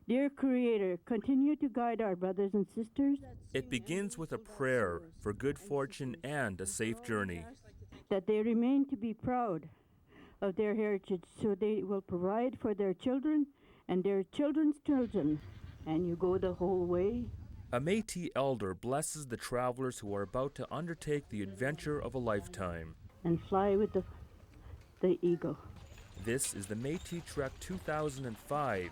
Dear Creator, continue to guide our brothers and sisters. It begins with a prayer for good fortune and a safe journey. That they remain to be proud of their heritage, so they will provide for their children and their children's children. And you go the whole way. A Métis elder blesses the travelers who are about to undertake the adventure of a lifetime. And fly with the eagle. This is the Métis Trek 2005.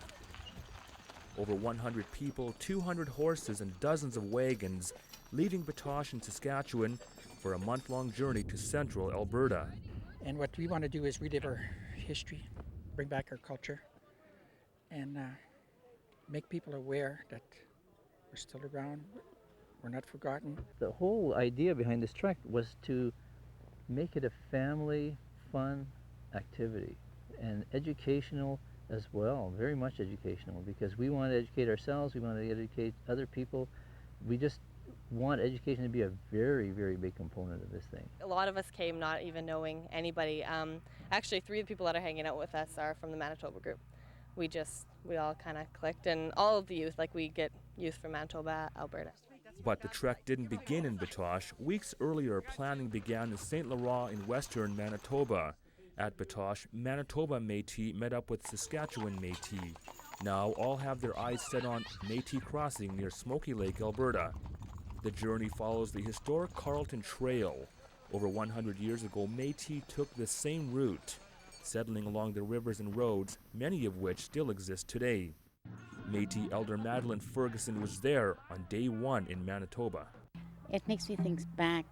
Over 100 people, 200 horses, and dozens of wagons leaving Batoche in Saskatchewan for a month-long journey to central Alberta. And what we want to do is relive our history, bring back our culture, and make people aware that we're still around, we're not forgotten. The whole idea behind this trek was to make it a family, fun activity and educational as well, very much educational, because we want to educate ourselves, we want to educate other people. We just want education to be a very, very big component of this thing. A lot of us came not even knowing anybody. Actually, 3 of the people that are hanging out with us are from the Manitoba group. We all kind of clicked, and all of the youth, like we get youth from Manitoba, Alberta. But the trek didn't begin in Batoche. Weeks earlier, planning began in St. Laurent in western Manitoba. At Batoche, Manitoba Métis met up with Saskatchewan Métis. Now all have their eyes set on Métis Crossing near Smoky Lake, Alberta. The journey follows the historic Carleton Trail. Over 100 years ago, Métis took the same route, settling along the rivers and roads, many of which still exist today. Métis elder Madeline Ferguson was there on day 1 in Manitoba. It makes me think back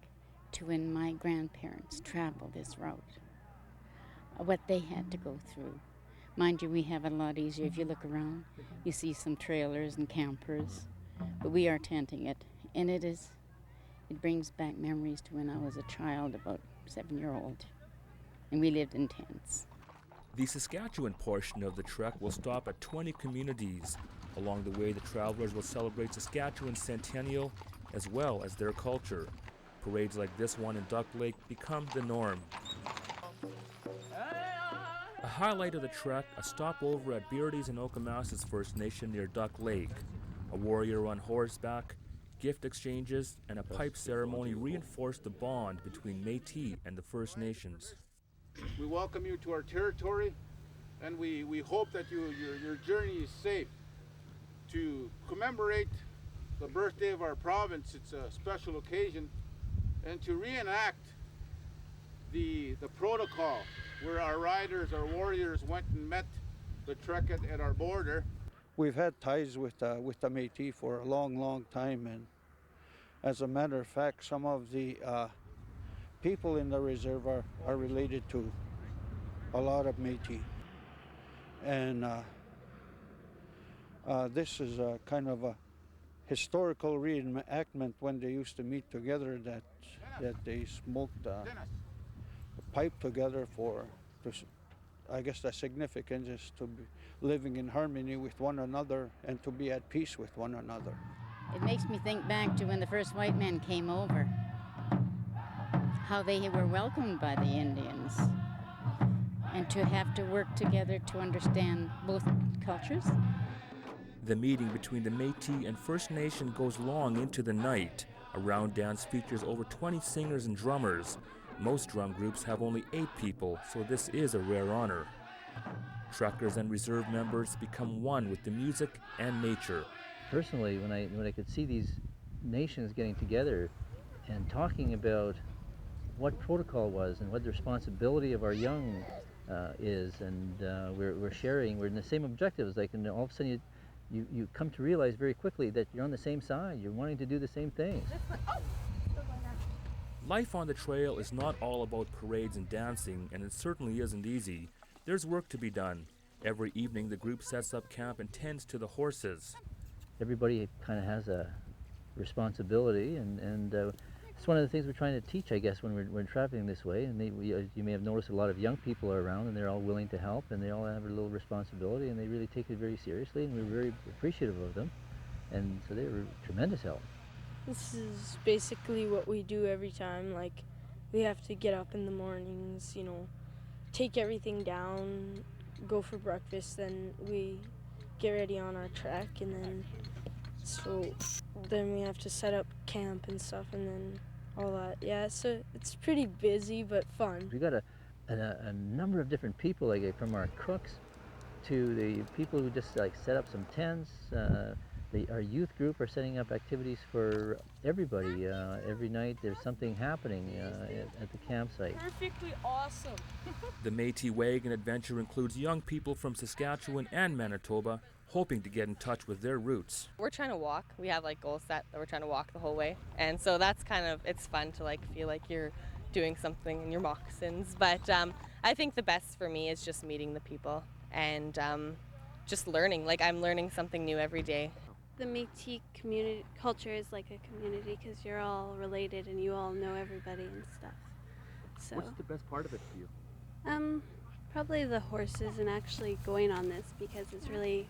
to when my grandparents traveled this route, what they had to go through. Mind you, we have it a lot easier. If you look around, you see some trailers and campers, but we are tenting it, and it brings back memories to when I was a child, about 7-year-old, and we lived in tents. The Saskatchewan portion of the trek will stop at 20 communities. Along the way, the travelers will celebrate Saskatchewan's centennial as well as their culture. Parades like this one in Duck Lake become the norm. A highlight of the trek, a stopover at Beardy's and Okamasa's First Nation near Duck Lake. A warrior on horseback, gift exchanges, and a pipe ceremony reinforced the bond between Métis and the First Nations. We welcome you to our territory, and we hope that your journey is safe. To commemorate the birthday of our province, it's a special occasion, and to reenact the protocol where our riders, our warriors went and met the trek at our border. We've had ties with the Métis for a long, long time, and as a matter of fact, some of the people in the reserve are related to a lot of Métis. And this is a kind of a historical reenactment when they used to meet together, that they smoked a pipe together I guess the significance is to be living in harmony with one another and to be at peace with one another. It makes me think back to when the first white men came over, how they were welcomed by the Indians, and to have to work together to understand both cultures. The meeting between the Métis and First Nation goes long into the night. A round dance features over 20 singers and drummers. Most drum groups have only 8 people, so this is a rare honor. Truckers and reserve members become one with the music and nature. Personally, when I could see these nations getting together and talking about what protocol was and what the responsibility of our young is, and we're sharing, we're in the same objectives, like, and all of a sudden you come to realize very quickly that you're on the same side, you're wanting to do the same thing. Life on the trail is not all about parades and dancing, and it certainly isn't easy. There's work to be done. Every evening the group sets up camp and tends to the horses. Everybody kind of has a responsibility, and it's one of the things we're trying to teach, I guess, when we're traveling this way. And you may have noticed a lot of young people are around, and they're all willing to help, and they all have a little responsibility, and they really take it very seriously, and we're very appreciative of them. And so they were tremendous help. This is basically what we do every time. Like, we have to get up in the mornings, take everything down, go for breakfast, then we get ready on our trek, and then we have to set up camp and stuff, and then all that. Yeah, so it's pretty busy but fun. We got a number of different people, like from our cooks to the people who just like set up some tents. Our youth group are setting up activities for everybody. Every night there's something happening at the campsite. Perfectly awesome. The Métis wagon adventure includes young people from Saskatchewan and Manitoba hoping to get in touch with their roots. We're trying to walk. We have like goals set that we're trying to walk the whole way. And so that's kind of, it's fun to like feel like you're doing something in your moccasins. But I think the best for me is just meeting the people and just learning. Like I'm learning something new every day. The Métis community culture is like a community because you're all related and you all know everybody and stuff. So What's the best part of it for you? probably the horses and actually going on this because it's really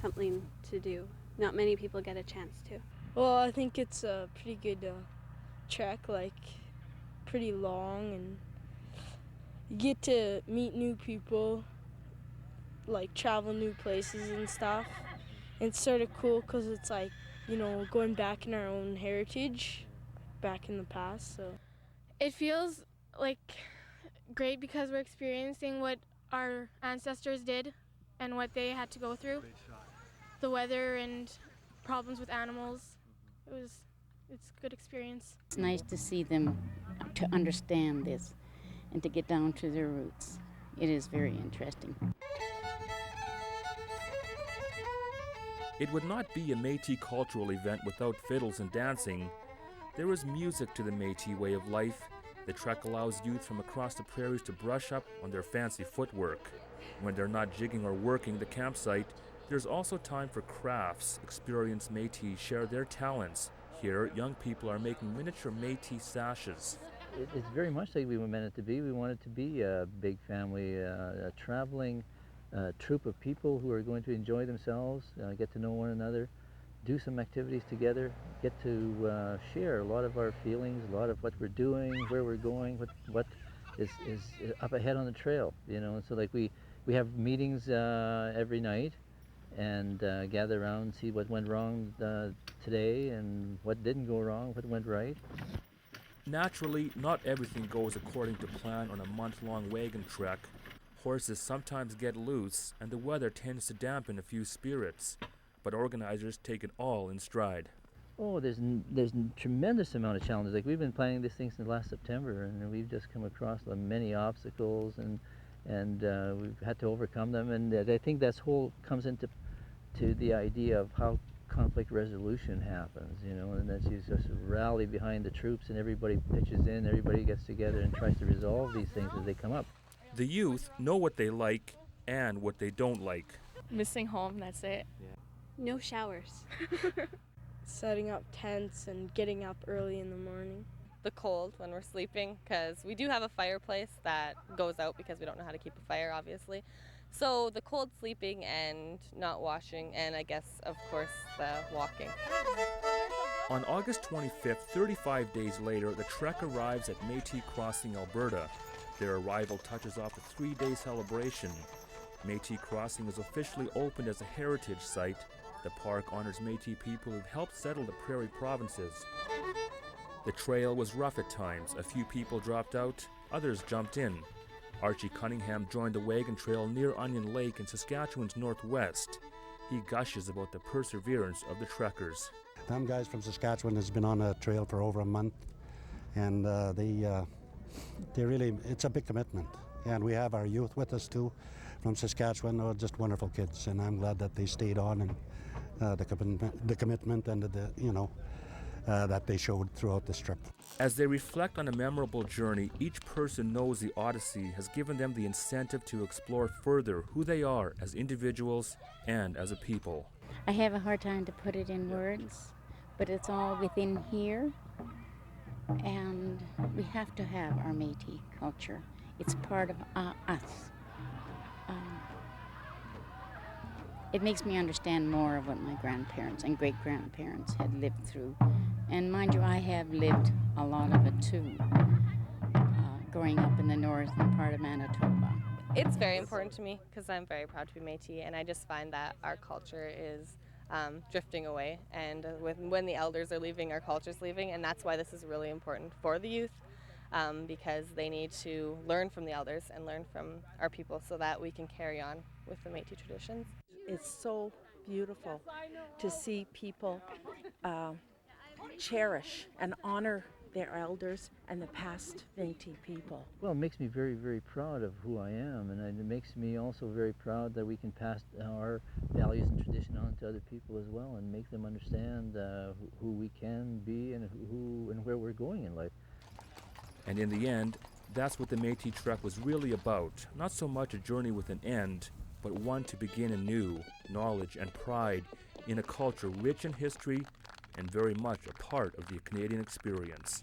something to do. Not many people get a chance to. Well, I think it's a pretty good trek, like pretty long, and you get to meet new people, like travel new places and stuff. It's sort of cool because it's like, you know, going back in our own heritage, back in the past. So It feels like great because we're experiencing what our ancestors did and what they had to go through. The weather and problems with animals. It's a good experience. It's nice to see them to understand this and to get down to their roots. It is very interesting. It would not be a Métis cultural event without fiddles and dancing. There is music to the Métis way of life. The trek allows youth from across the prairies to brush up on their fancy footwork. When they're not jigging or working the campsite, there's also time for crafts. Experienced Métis share their talents. Here, young people are making miniature Métis sashes. It's very much like we meant it to be. We want it to be a big family, a traveling troop of people who are going to enjoy themselves, get to know one another, do some activities together, get to share a lot of our feelings, a lot of what we're doing, where we're going, what is up ahead on the trail, you know. And so like we have meetings every night and gather around and see what went wrong today and what didn't go wrong, what went right. Naturally, not everything goes according to plan on a month-long wagon trek. Horses sometimes get loose, and the weather tends to dampen a few spirits, but organizers take it all in stride. Oh, there's a tremendous amount of challenges. Like we've been planning this thing since last September, and we've just come across many obstacles, and we've had to overcome them. And I think that whole comes into the idea of how conflict resolution happens, you know, and that you just rally behind the troops, and everybody pitches in, everybody gets together and tries to resolve these things as they come up. The youth know what they like and what they don't like. Missing home, that's it. Yeah. No showers. setting up tents and getting up early in the morning. The cold when we're sleeping, because we do have a fireplace that goes out because we don't know how to keep a fire, obviously. So the cold sleeping and not washing, and I guess, of course, the walking. On August 25th, 35 days later, the trek arrives at Métis Crossing, Alberta. Their arrival touches off a 3-day celebration. Métis Crossing is officially opened as a heritage site. The park honors Métis people who've helped settle the prairie provinces. The trail was rough at times. A few people dropped out, others jumped in. Archie Cunningham joined the wagon trail near Onion Lake in Saskatchewan's northwest. He gushes about the perseverance of the trekkers. Them guys from Saskatchewan has been on a trail for over a month, and they really, it's a big commitment. And we have our youth with us too, from Saskatchewan. They're just wonderful kids, and I'm glad that they stayed on, and the commitment and that they showed throughout this trip. As they reflect on a memorable journey, each person knows the Odyssey has given them the incentive to explore further who they are as individuals and as a people. I have a hard time to put it in words, but it's all within here, and we have to have our Métis culture. It's part of us. It makes me understand more of what my grandparents and great-grandparents had lived through. And mind you, I have lived a lot of it too, growing up in the northern part of Manitoba. It's very important to me because I'm very proud to be Métis, and I just find that our culture is drifting away, and when the elders are leaving, our culture's leaving, and that's why this is really important for the youth, because they need to learn from the elders and learn from our people so that we can carry on with the Métis traditions. It's so beautiful to see people cherish and honor their elders and the past Métis people. Well, it makes me very, very proud of who I am, and it makes me also very proud that we can pass our values and tradition on to other people as well, and make them understand who we can be and who and where we're going in life. And in the end, that's what the Métis Trek was really about. Not so much a journey with an end, but one to begin anew, knowledge and pride in a culture rich in history and very much a part of the Canadian experience.